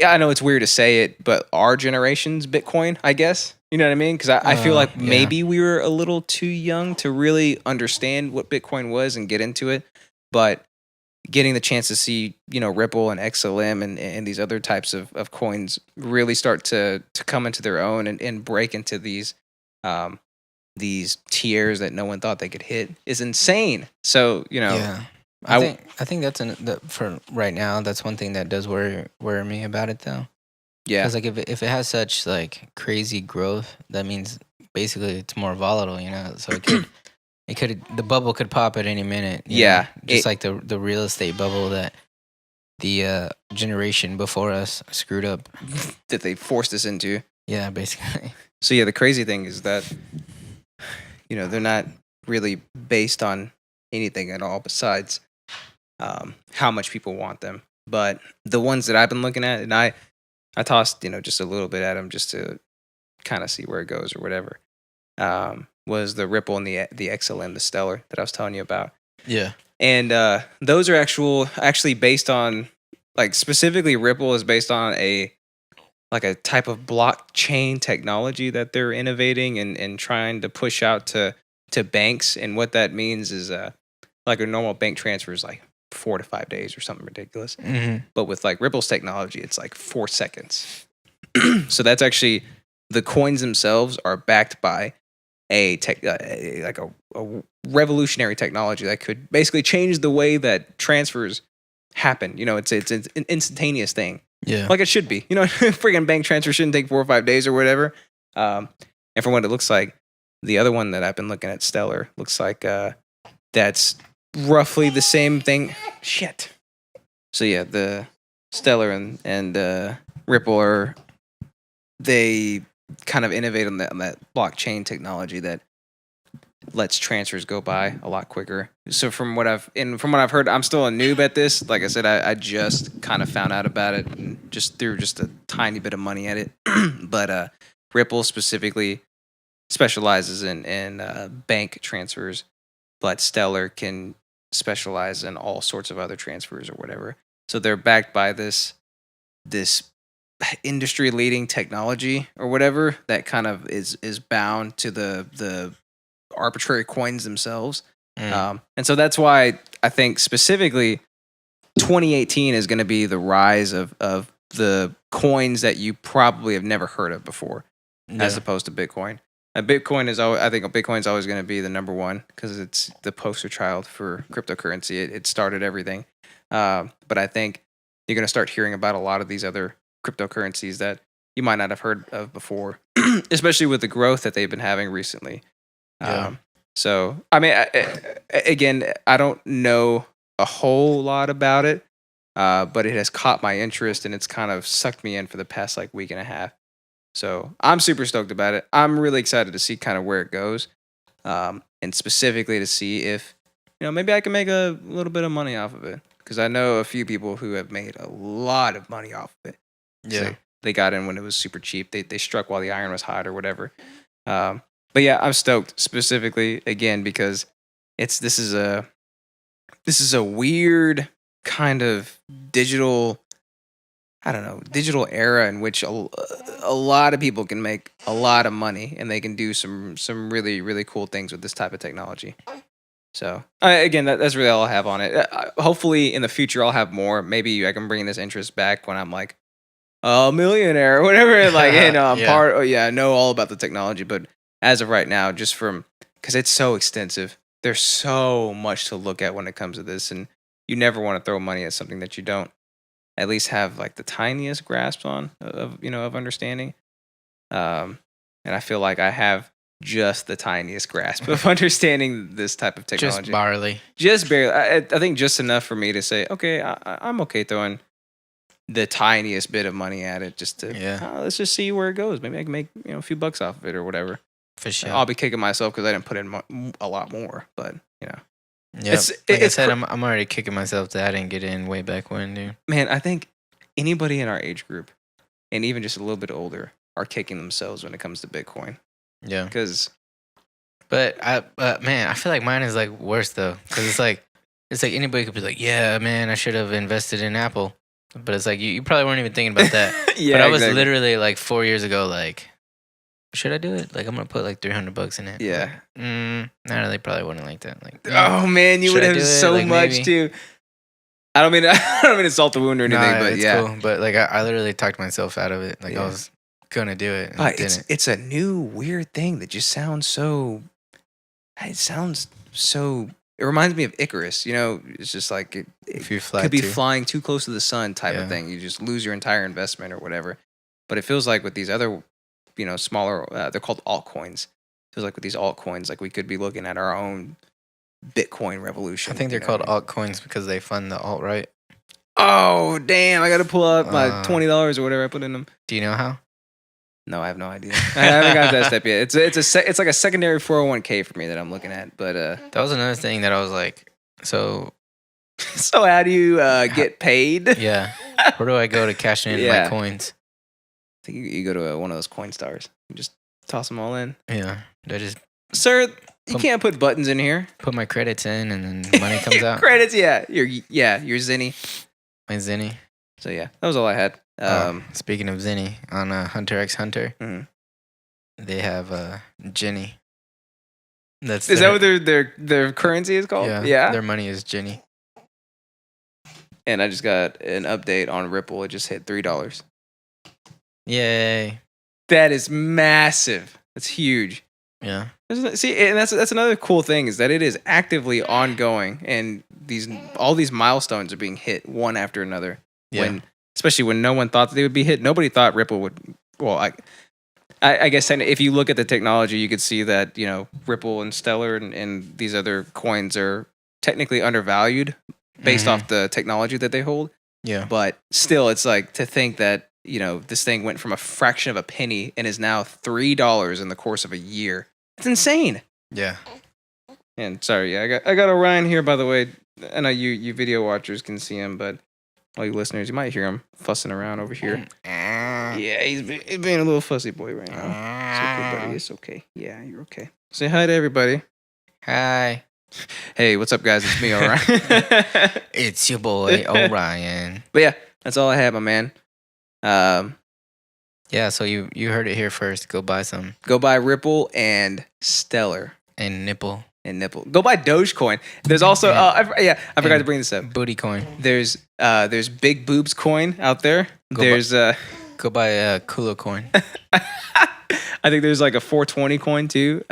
I know it's weird to say it, but our generation's Bitcoin, I guess. You know what I mean? Because I feel like maybe we were a little too young to really understand what Bitcoin was and get into it. But getting the chance to see, Ripple and XLM and these other types of coins really start to come into their own and break into these tiers that no one thought they could hit is insane. So, I think that's for right now. That's one thing that does worry me about it though. Yeah, because like if it has such like crazy growth, that means basically it's more volatile. So the bubble could pop at any minute. Just like the real estate bubble that the generation before us screwed up. that they forced us into. Yeah, basically. So yeah, the crazy thing is that they're not really based on anything at all besides how much people want them. But the ones that I've been looking at, and I tossed just a little bit at them just to kind of see where it goes or whatever. Was the Ripple and the XLM, the Stellar that I was telling you about. Yeah. And those are actually based on, like, specifically Ripple is based on a type of blockchain technology that they're innovating and trying to push out to banks. And what that means is like a normal bank transfer is like 4 to 5 days or something ridiculous. Mm-hmm. But with like Ripple's technology, it's like 4 seconds. So that's actually, the coins themselves are backed by a revolutionary technology that could basically change the way that transfers happen. It's an instantaneous thing. Yeah. Like it should be. Friggin' bank transfer shouldn't take 4 or 5 days or whatever. And from what it looks like, the other one that I've been looking at, Stellar, looks like that's roughly the same thing. Shit. So yeah, the Stellar and Ripple they kind of innovate on that blockchain technology that lets transfers go by a lot quicker. So from what I've heard, I'm still a noob at this. Like I said, I just kind of found out about it and just threw just a tiny bit of money at it. But Ripple specifically specializes in bank transfers, but Stellar can specialize in all sorts of other transfers or whatever. So they're backed by this industry leading technology or whatever that kind of is bound to the arbitrary coins themselves. And so that's why I think specifically 2018 is going to be the rise of the coins that you probably have never heard of before, as opposed to Bitcoin. I think Bitcoin is always going to be the number one because it's the poster child for cryptocurrency. It started everything. But I think you're going to start hearing about a lot of these other cryptocurrencies that you might not have heard of before, especially with the growth that they've been having recently. So, I mean, again, I don't know a whole lot about it, but it has caught my interest and it's kind of sucked me in for the past like week and a half. So I'm super stoked about it. I'm really excited to see kind of where it goes, and specifically to see if, maybe I can make a little bit of money off of it. Because I know a few people who have made a lot of money off of it. Yeah. So they got in when it was super cheap. They struck while the iron was hot or whatever. But yeah, I'm stoked specifically again because this is a weird kind of digital, I don't know, digital era in which a lot of people can make a lot of money and they can do some really really cool things with this type of technology. So again, that's really all I have on it. Hopefully in the future I'll have more. Maybe I can bring this interest back when I'm like a millionaire or whatever. Like, hey, no, I'm Yeah. part. Oh yeah, I know all about the technology, but as of right now, just because it's so extensive, there's so much to look at when it comes to this, and you never want to throw money at something that you don't at least have like the tiniest grasp on of understanding. And I feel like I have just the tiniest grasp of understanding this type of technology. Just barely. Just barely. I think just enough for me to say, okay, I'm okay throwing the tiniest bit of money at it just to let's just see where it goes. Maybe I can make a few bucks off of it or whatever. For sure. I'll be kicking myself because I didn't put in a lot more, but Yeah, I said, I'm already kicking myself that I didn't get in way back when, dude. Man, I think anybody in our age group, and even just a little bit older, are kicking themselves when it comes to Bitcoin. Yeah. Because, But man, I feel like mine is like worse though, because it's like anybody could be like, yeah, man, I should have invested in Apple, but it's like you probably weren't even thinking about that. yeah, But I was exactly. literally like 4 years ago, like, should I do it? Like, I'm gonna put like $300 in it. Yeah. No, they probably wouldn't like that. Like, Oh man, you Should would I have do it? so Like, much maybe. too. I don't mean to insult the wound or anything, nah, but it's yeah. cool. But like, I literally talked myself out of it. Like, Yeah. I was gonna do it, and But didn't. it's a new weird thing that just sounds so. It sounds so. It reminds me of Icarus. It's just like it If you fly could be too. flying too close to the sun type Yeah. of thing. You just lose your entire investment or whatever. But it feels like with these other, smaller. They're called altcoins. It feels like with these altcoins, like we could be looking at our own Bitcoin revolution. I think they're you know called what I mean? altcoins because they fund the alt right. Oh damn! I got to pull up my $20 or whatever I put in them. Do you know how? No, I have no idea. I haven't got to that step yet. It's like a secondary 401k for me that I'm looking at. But That was another thing that I was like, so so how do you get paid? yeah, where do I go to cash in Yeah. my coins? I think you go to one of those coin stars. You just toss them all in. Yeah, do I just Sir, you Pum- can't put buttons in here. put my credits in and then money comes out? Credits, yeah. Your Zinni. My Zinni. So yeah, that was all I had. Speaking of Zinni, on Hunter x Hunter, Mhm. they have Ginny. That's Is that what their currency is called? Yeah. Their money is Ginny. And I just got an update on Ripple. It just hit $3. Yay! That is massive. That's huge. Yeah, See, and that's another cool thing is that it is actively ongoing, and all these milestones are being hit one after another. yeah. Especially when no one thought that they would be hit. Nobody thought Ripple would. Well, I guess if you look at the technology, you could see that Ripple and Stellar and these other coins are technically undervalued based off the technology that they hold. Yeah. But still, it's like to think that this thing went from a fraction of a penny and is now $3 in the course of a year. It's insane. Yeah. And sorry, yeah, I got Orion here, by the way. I know you video watchers can see him, but all you listeners, you might hear him fussing around over here. Yeah, he's being a little fussy boy right now. It's okay, buddy. It's okay. Yeah, you're okay. Say hi to everybody. Hi. Hey, what's up, guys? It's me, Orion. It's your boy Orion. But yeah, that's all I have, my man. Yeah, so you heard it here first. Go buy some. Go buy Ripple and Stellar And nipple. and Nipple. Go buy Dogecoin. There's also I forgot to bring this up. Booty coin. There's Big Boobs coin out there. There's Go buy a Kula coin. I think there's like a 420 coin too.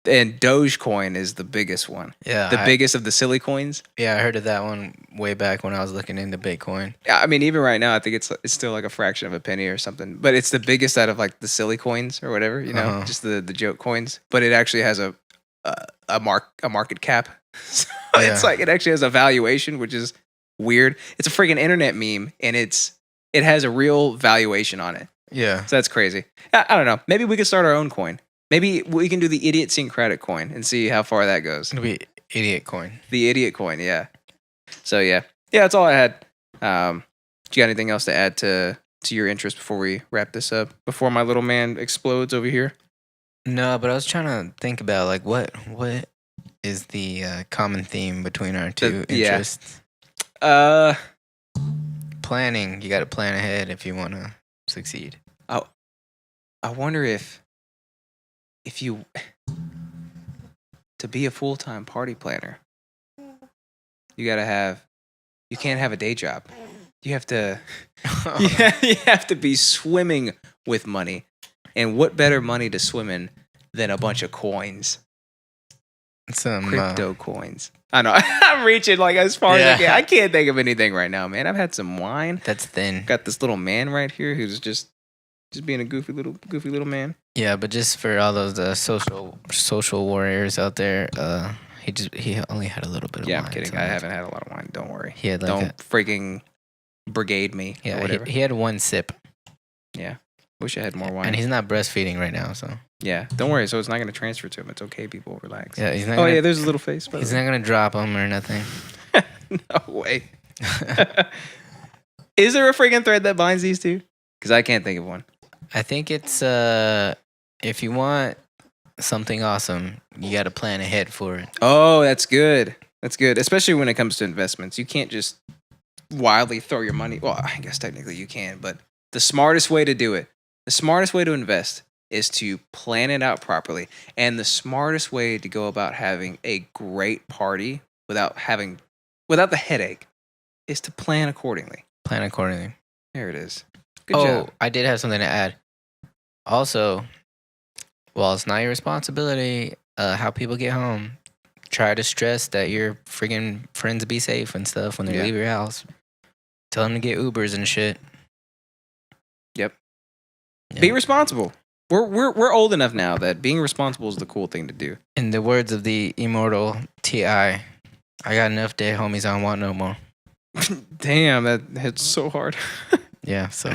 And Dogecoin is the biggest one. Yeah. The biggest of the silly coins. Yeah, I heard of that one way back when I was looking into Bitcoin. I mean, even right now, I think it's still like a fraction of a penny or something. But it's the biggest out of like the silly coins or whatever, just the joke coins. But it actually has a market cap. So it's like it actually has a valuation, which is weird. It's a freaking internet meme, and it has a real valuation on it. Yeah. So that's crazy. I don't know. Maybe we could start our own coin. Maybe we can do the idiosyncratic coin and see how far that goes. It'll be idiot coin. The idiot coin, yeah. So yeah, that's all I had. Do you got anything else to add to your interest before we wrap this up? Before my little man explodes over here? No, but I was trying to think about like what is the common theme between our two Yeah. interests. Uh, Planning. You got to plan ahead if you want to succeed. I wonder if you to be a full-time party planner, you can't have a day job. You have to you have to be swimming with money. And what better money to swim in than a bunch of coins? Some Crypto coins. I know. I'm reaching like as far as I can. I can't think of anything right now, man. I've had some wine. That's thin. Got this little man right here who's just being a goofy little man. Yeah, but just for all those social warriors out there, he only had a little bit of wine. Yeah, I'm kidding. I haven't had a lot of wine. Don't worry. He had like Don't freaking brigade me or whatever. He had one sip. Yeah. Wish I had more wine. And he's not breastfeeding right now, so. Yeah, don't worry. So it's not going to transfer to him. It's okay, people. Relax. Yeah, he's not. Yeah, there's a little face. He's not gonna drop him or nothing. No way. Is there a freaking thread that binds these two? Because I can't think of one. I think it's if you want something awesome, you got to plan ahead for it. Oh, that's good. That's good. Especially when it comes to investments. You can't just wildly throw your money. Well, I guess technically you can, but the smartest way to do it, the smartest way to invest is to plan it out properly. And the smartest way to go about having a great party without the headache is to plan accordingly. Plan accordingly. There it is. Good job. I did have something to add. Also, while it's not your responsibility how people get home, try to stress that your freaking friends be safe and stuff when they leave your house. Tell them to get Ubers and shit. Yep. Be responsible. We're old enough now that being responsible is the cool thing to do. In the words of the immortal T.I., I got enough dead homies I don't want no more. Damn, that hits so hard. Yeah, so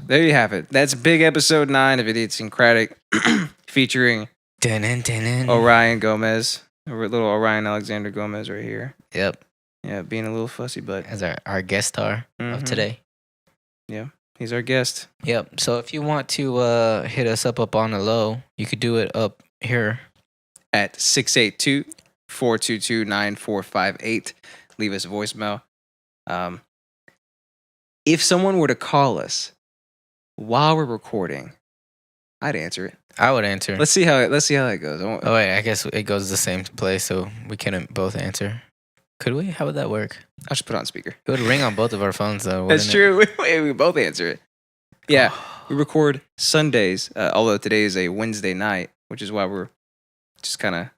there you have it. That's big episode 9 of Idiosyncratic featuring Orion Gomez. A little Orion Alexander Gomez right here. Yep. Yeah, being a little fussy butt. As our guest star of today. Yeah, he's our guest. Yep. So if you want to hit us up on the low, you could do it up here. At 682-422-9458. Leave us a voicemail. If someone were to call us while we're recording, I'd answer it. I would answer. Let's see how that goes. Oh wait, I guess it goes the same place, so we couldn't both answer. Could we? How would that work? I'll just put it on speaker. It would ring on both of our phones, though. That's true. We both answer it. Yeah, we record Sundays, although today is a Wednesday night, which is why we're just kind of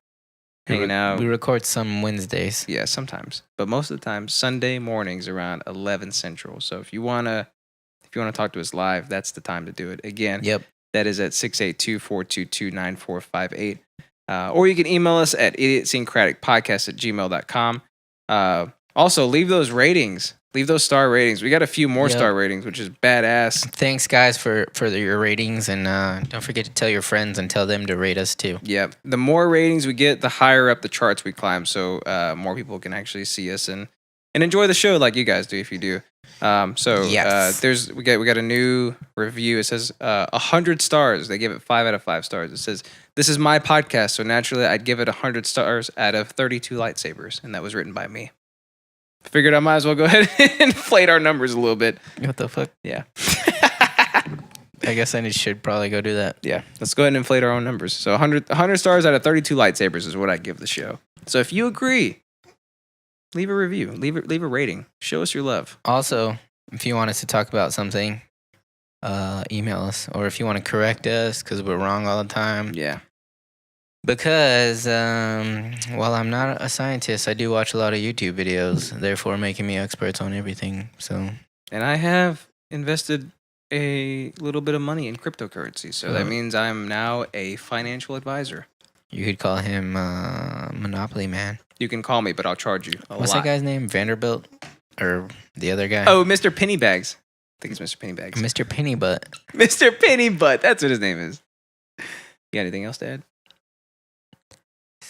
hanging out. We record some Wednesdays. Yeah, sometimes, but most of the time, Sunday mornings around 11 Central. So if you wanna talk to us live, that's the time to do it. Again, that is at 682-422-9458. Or you can email us at idiotsyncraticpodcast@gmail.com. Also, leave those ratings. Leave those star ratings. We got a few more star ratings, which is badass. Thanks, guys, for your ratings. And don't forget to tell your friends and tell them to rate us, too. Yep. The more ratings we get, the higher up the charts we climb. So more people can actually see us and enjoy the show like you guys do if you do. We got a new review. It says 100 stars. They give it 5 out of 5 stars. It says, "This is my podcast, so naturally I'd give it 100 stars out of 32 lightsabers." And that was written by me. Figured I might as well go ahead and inflate our numbers a little bit. What the fuck? Yeah. I guess I should probably go do that. Yeah. Let's go ahead and inflate our own numbers. So 100 stars out of 32 lightsabers is what I give the show. So if you agree, leave a review. Leave a rating. Show us your love. Also, if you want us to talk about something, email us. Or if you want to correct us because we're wrong all the time. Yeah. Because while I'm not a scientist, I do watch a lot of YouTube videos, therefore making me experts on everything. So, and I have invested a little bit of money in cryptocurrency, so that means I'm now a financial advisor. You could call him Monopoly Man. You can call me, but I'll charge you a lot. What's that guy's name? Vanderbilt? Or the other guy? Oh, Mr. Pennybags. I think it's Mr. Pennybags. Mr. Pennybutt. Mr. Pennybutt. That's what his name is. You got anything else to add?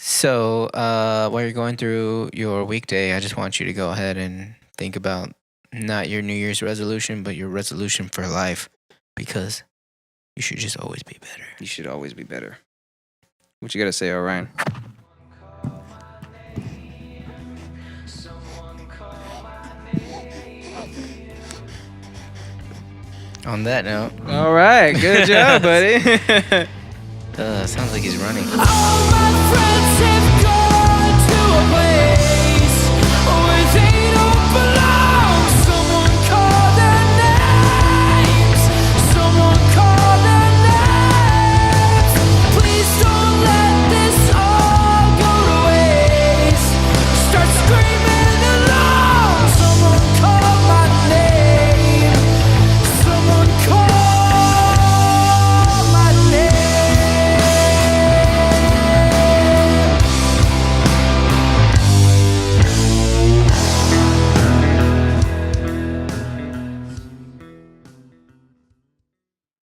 So, while you're going through your weekday, I just want you to go ahead and think about not your New Year's resolution, but your resolution for life. Because You should just always be better. You should always be better. What you gotta say, Orion? On that note, All right, good job, buddy. sounds like he's running. All my friends have